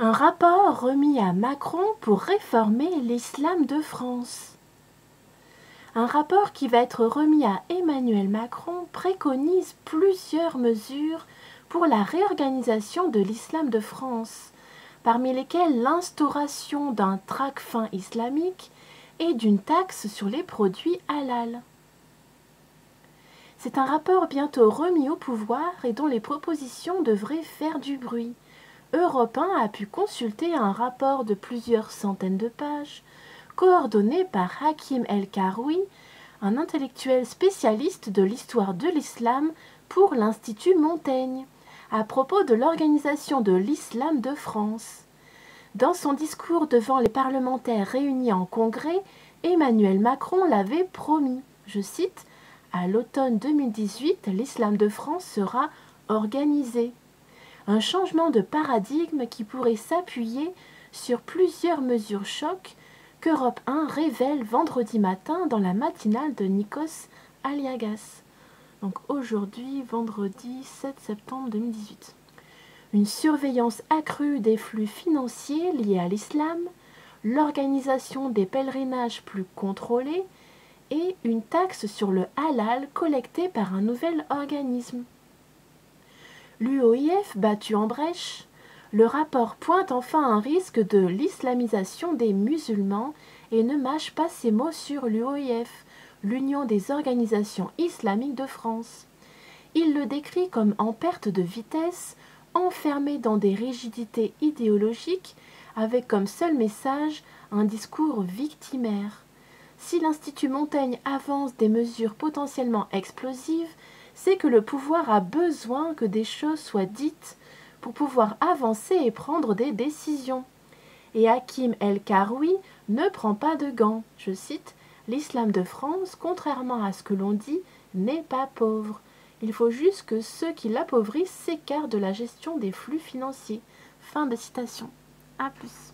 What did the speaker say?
Un rapport remis à Macron pour réformer l'islam de France. Un rapport qui va être remis à Emmanuel Macron préconise plusieurs mesures pour la réorganisation de l'islam de France, parmi lesquelles l'instauration d'un tracfin islamique et d'une taxe sur les produits halal. C'est un rapport bientôt remis au pouvoir et dont les propositions devraient faire du bruit. Europe 1 a pu consulter un rapport de plusieurs centaines de pages, coordonné par Hakim El-Karoui, un intellectuel spécialiste de l'histoire de l'islam pour l'Institut Montaigne, à propos de l'organisation de l'islam de France. Dans son discours devant les parlementaires réunis en congrès, Emmanuel Macron l'avait promis, je cite, « À l'automne 2018, l'islam de France sera organisé ». Un changement de paradigme qui pourrait s'appuyer sur plusieurs mesures chocs qu'Europe 1 révèle vendredi matin dans la matinale de Nikos Aliagas. Donc aujourd'hui, vendredi 7 septembre 2018. Une surveillance accrue des flux financiers liés à l'islam, l'organisation des pèlerinages plus contrôlés et une taxe sur le halal collectée par un nouvel organisme. L'UOIF battu en brèche, le rapport pointe enfin un risque de l'islamisation des musulmans et ne mâche pas ses mots sur l'UOIF, l'Union des organisations islamiques de France. Il le décrit comme en perte de vitesse, enfermé dans des rigidités idéologiques, avec comme seul message un discours victimaire. Si l'Institut Montaigne avance des mesures potentiellement explosives, c'est que le pouvoir a besoin que des choses soient dites pour pouvoir avancer et prendre des décisions. Et Hakim El-Karoui ne prend pas de gants. Je cite, « L'islam de France, contrairement à ce que l'on dit, n'est pas pauvre. Il faut juste que ceux qui l'appauvrissent s'écartent de la gestion des flux financiers. » Fin de citation. A plus.